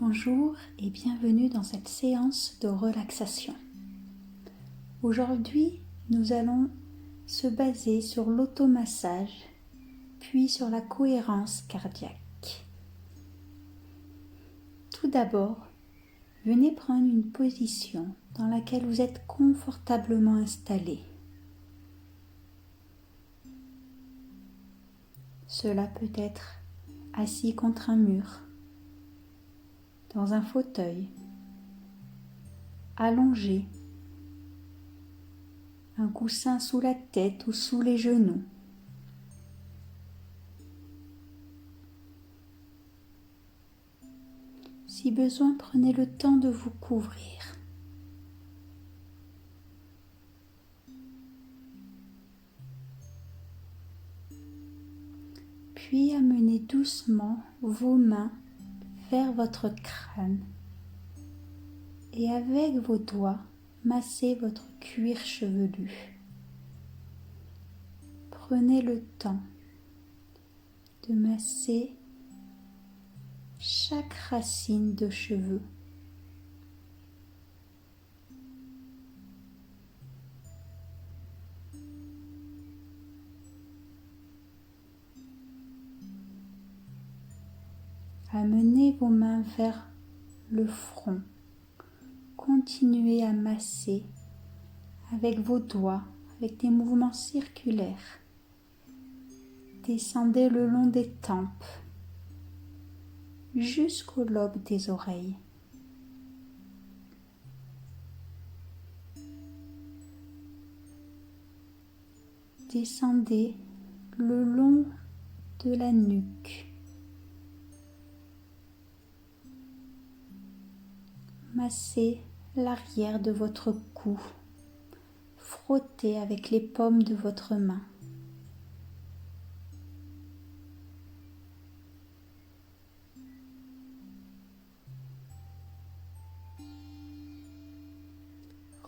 Bonjour et bienvenue dans cette séance de relaxation. Aujourd'hui, nous allons se baser sur l'automassage, puis sur la cohérence cardiaque. Tout d'abord, venez prendre une position dans laquelle vous êtes confortablement installé. Cela peut être assis contre un mur, dans un fauteuil, allongé, un coussin sous la tête ou sous les genoux. Si besoin, prenez le temps de vous couvrir. Puis amenez doucement vos mains vers votre crâne et avec vos doigts, massez votre cuir chevelu. Prenez le temps de masser chaque racine de cheveux. Amenez vos mains vers le front. Continuez à masser avec vos doigts, avec des mouvements circulaires. Descendez le long des tempes jusqu'au lobe des oreilles. Descendez le long de la nuque. Massez l'arrière de votre cou. Frottez avec les paumes de votre main.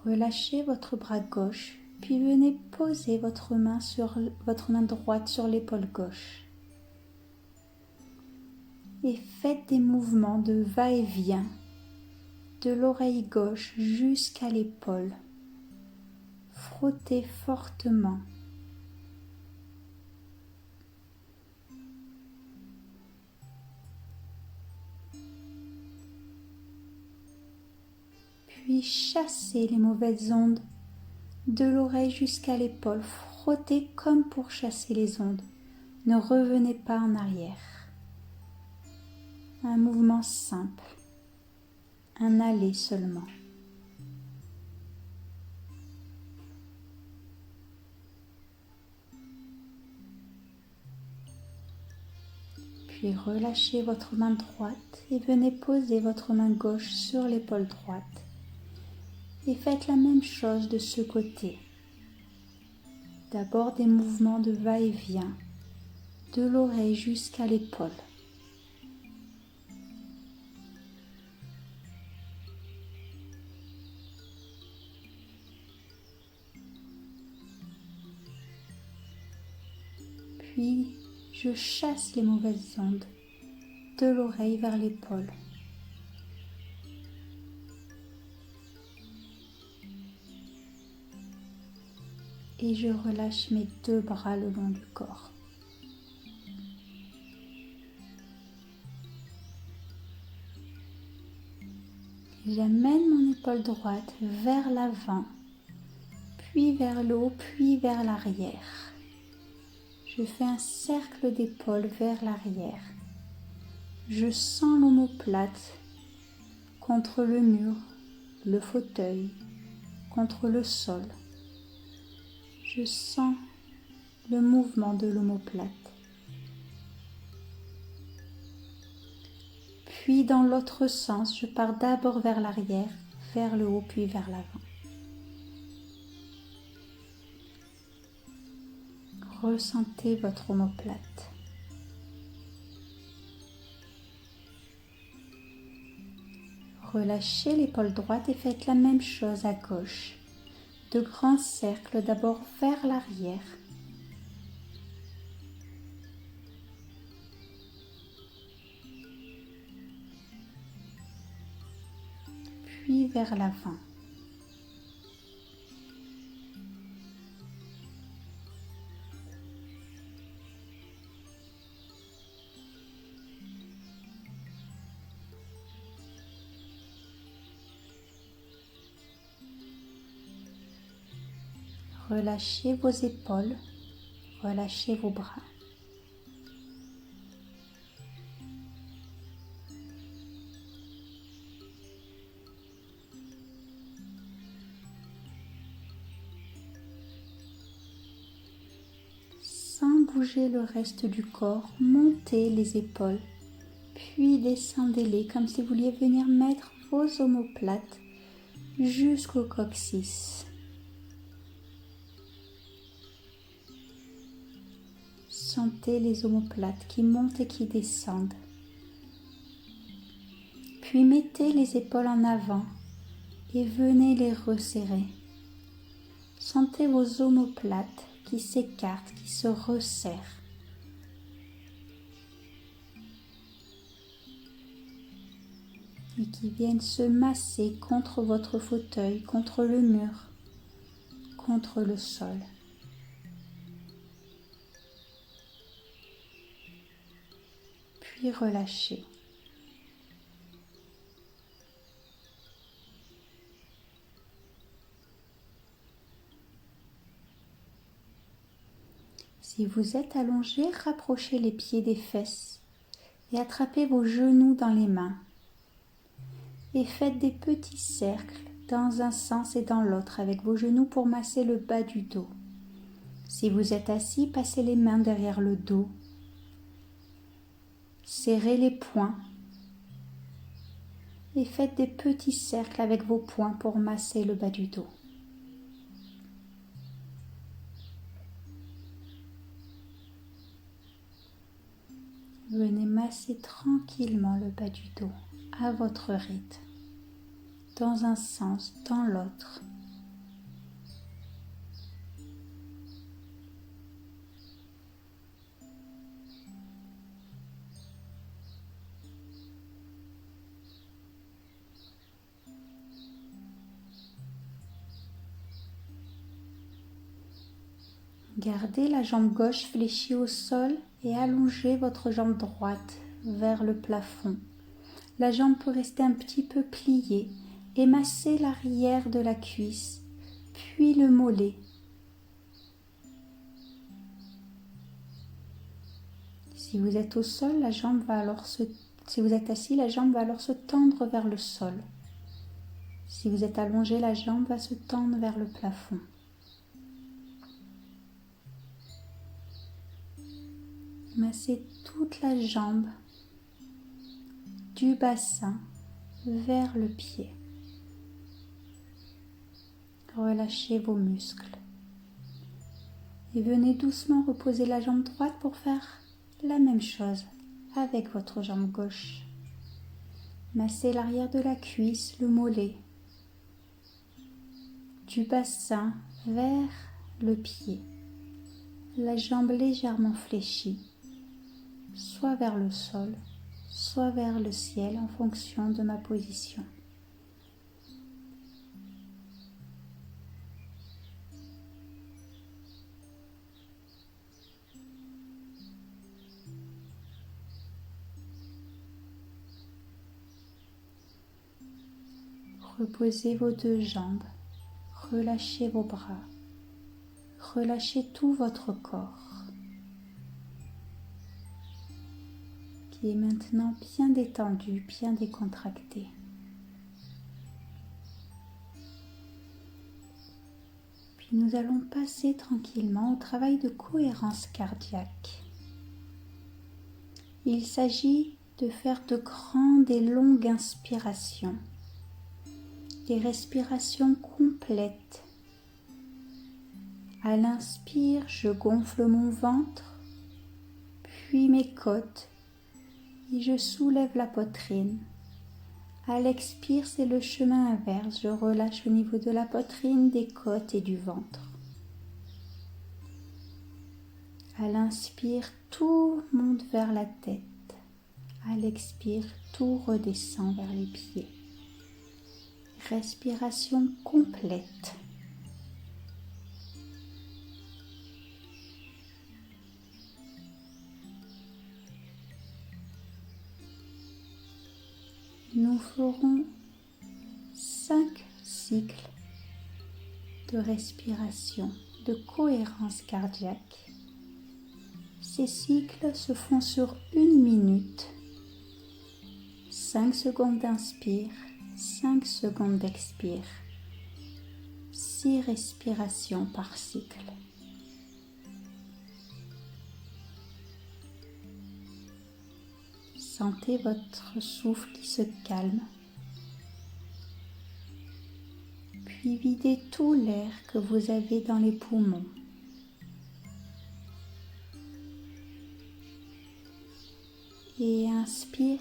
Relâchez votre bras gauche, puis venez poser votre main droite sur l'épaule gauche. Et faites des mouvements de va-et-vient de l'oreille gauche jusqu'à l'épaule. Frottez fortement. Puis chassez les mauvaises ondes de l'oreille jusqu'à l'épaule. Frottez comme pour chasser les ondes. Ne revenez pas en arrière. Un mouvement simple. Un aller seulement. Puis relâchez votre main droite et venez poser votre main gauche sur l'épaule droite. Et faites la même chose de ce côté. D'abord des mouvements de va-et-vient, de l'oreille jusqu'à l'épaule. Puis je chasse les mauvaises ondes de l'oreille vers l'épaule. Et je relâche mes deux bras le long du corps. J'amène mon épaule droite vers l'avant, puis vers le haut, puis vers l'arrière. Je fais un cercle d'épaules vers l'arrière. Je sens l'omoplate contre le mur, le fauteuil, contre le sol. Je sens le mouvement de l'omoplate. Puis dans l'autre sens, je pars d'abord vers l'arrière, vers le haut, puis vers l'avant. Ressentez votre omoplate. Relâchez l'épaule droite et faites la même chose à gauche. De grands cercles d'abord vers l'arrière. puis vers l'avant. Relâchez vos épaules, relâchez vos bras. Sans bouger le reste du corps, montez les épaules, puis descendez-les comme si vous vouliez venir mettre vos omoplates jusqu'au coccyx. Sentez les omoplates qui montent et qui descendent. Puis mettez les épaules en avant et venez les resserrer. Sentez vos omoplates qui s'écartent, qui se resserrent. Et qui viennent se masser contre votre fauteuil, contre le mur, contre le sol. Puis relâchez. Si vous êtes allongé, rapprochez les pieds des fesses et attrapez vos genoux dans les mains. Et faites des petits cercles dans un sens et dans l'autre avec vos genoux pour masser le bas du dos. Si vous êtes assis, passez les mains derrière le dos. Serrez les poings et faites des petits cercles avec vos poings pour masser le bas du dos. Venez masser tranquillement le bas du dos à votre rythme, dans un sens, dans l'autre. Gardez la jambe gauche fléchie au sol et allongez votre jambe droite vers le plafond. La jambe peut rester un petit peu pliée et massez l'arrière de la cuisse, puis le mollet. Si vous êtes au sol, si vous êtes assis, la jambe va alors se tendre vers le sol. Si vous êtes allongé, la jambe va se tendre vers le plafond. Massez toute la jambe du bassin vers le pied. Relâchez vos muscles. Et venez doucement reposer la jambe droite pour faire la même chose avec votre jambe gauche. Massez l'arrière de la cuisse, le mollet, du bassin vers le pied. La jambe légèrement fléchie, soit vers le sol, soit vers le ciel en fonction de ma position. Reposez vos deux jambes, relâchez vos bras, relâchez tout votre corps, qui est maintenant bien détendu, bien décontracté. Puis nous allons passer tranquillement au travail de cohérence cardiaque. Il s'agit de faire de grandes et longues inspirations, des respirations complètes. À l'inspire, je gonfle mon ventre, puis mes côtes, et je soulève la poitrine. À l'expire, c'est le chemin inverse. Je relâche au niveau de la poitrine, des côtes et du ventre. À l'inspire, tout monte vers la tête. À l'expire, tout redescend vers les pieds. respiration complète. Nous ferons 5 cycles de respiration, de cohérence cardiaque. Ces cycles se font sur 1 minute. 5 secondes d'inspire, 5 secondes d'expire. 6 respirations par cycle. Sentez votre souffle qui se calme. Puis videz tout l'air que vous avez dans les poumons. Et inspire.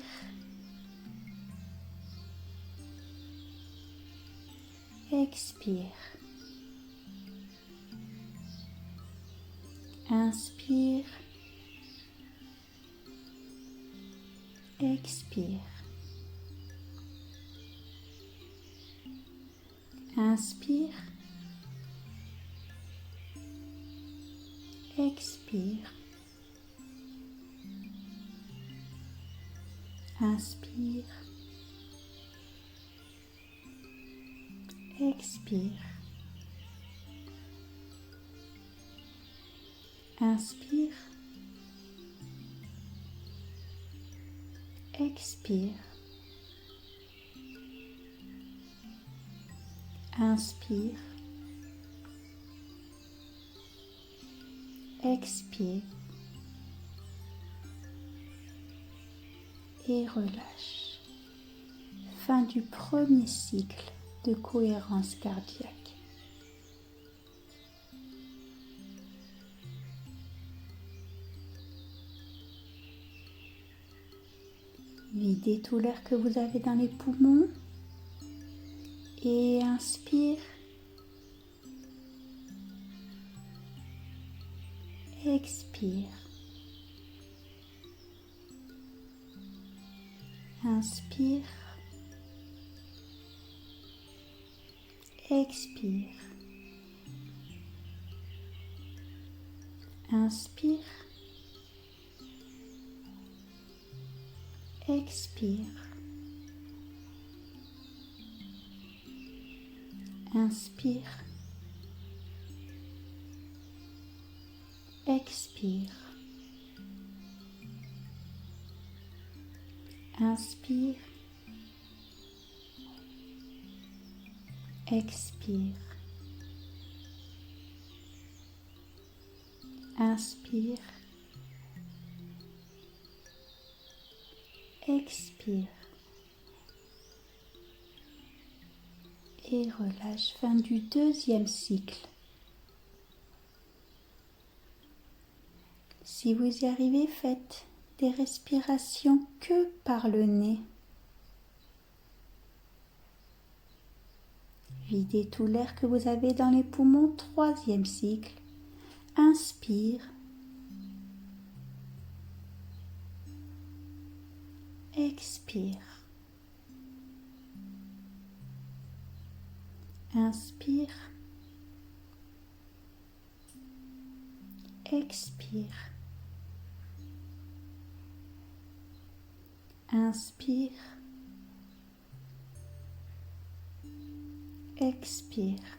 Expire. Inspire. Expire. Inspire. Expire. Inspire. Expire. Inspire. Expire. Inspire. Expire. Et relâche. Fin du premier cycle de cohérence cardiaque. Videz tout l'air que vous avez dans les poumons et inspire. Expire. Inspire. Expire. Inspire. Expire. Inspire. Expire. Inspire. Expire. Inspire. Expire. Et relâche. Fin du deuxième cycle. Si vous y arrivez, faites des respirations que par le nez. Videz tout l'air que vous avez dans les poumons. Troisième cycle. Inspire. Expire. Inspire. Expire. Inspire. Expire.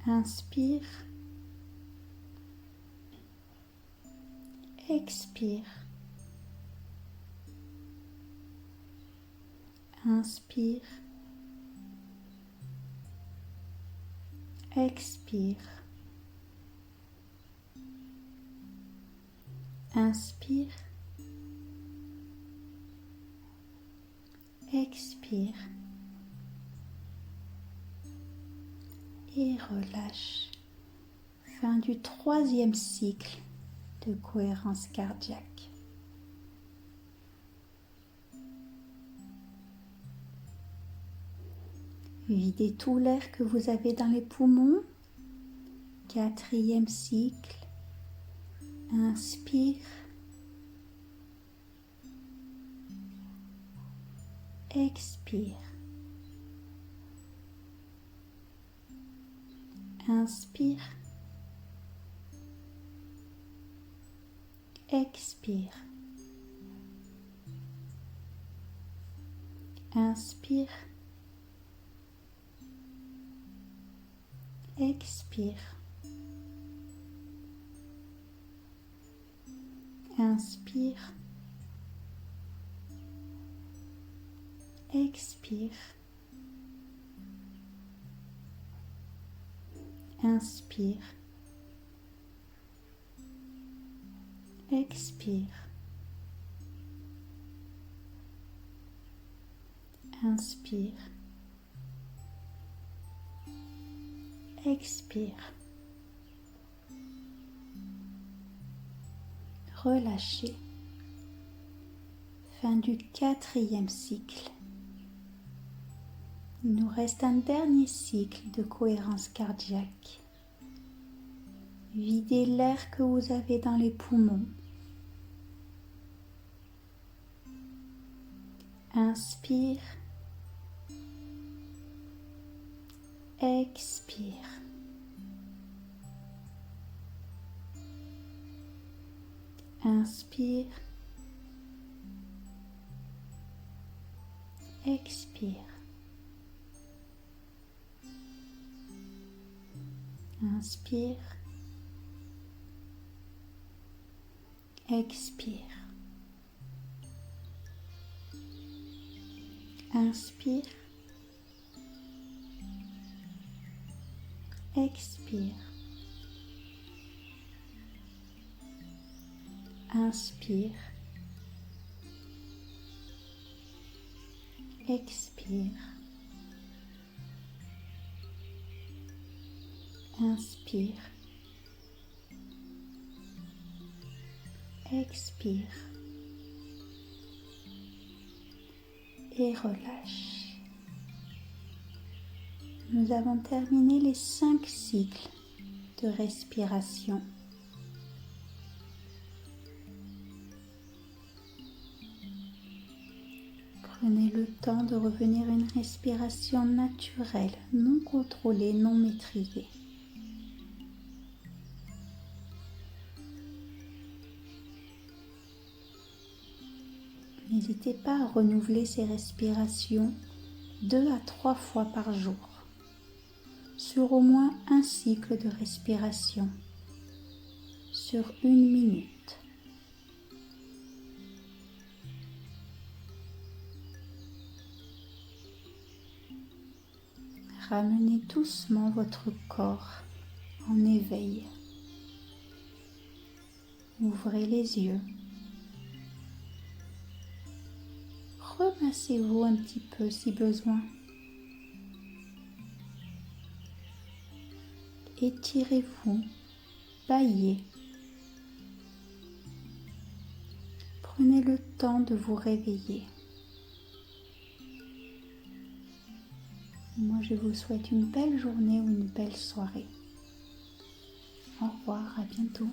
Inspire. Expire. Inspire. Expire. Inspire. Expire. Et relâche. Fin du troisième cycle de cohérence cardiaque. Videz tout l'air que vous avez dans les poumons. Quatrième cycle. Inspire. expire. Inspire. Expire. Inspire. Expire. Inspire. Expire. Inspire. Expire. Inspire. Expire. Relâchez. Fin du 4e cycle. Il nous reste un dernier cycle de cohérence cardiaque. Videz l'air que vous avez dans les poumons. Inspire. Expire. Inspire. Expire. Inspire. Expire. Inspire. Expire. Inspire. Expire. Inspire. Expire. Et relâche. Nous avons terminé les 5 cycles de respiration. Prenez le temps de revenir à une respiration naturelle, non contrôlée, non maîtrisée. N'hésitez pas à renouveler ces respirations 2 à 3 fois par jour, sur au moins un cycle de respiration, sur 1 minute. Ramenez doucement votre corps en éveil. Ouvrez les yeux. Remassez-vous un petit peu si besoin. Étirez-vous, bâillez. Prenez le temps de vous réveiller. Moi, je vous souhaite une belle journée ou une belle soirée. Au revoir, à bientôt.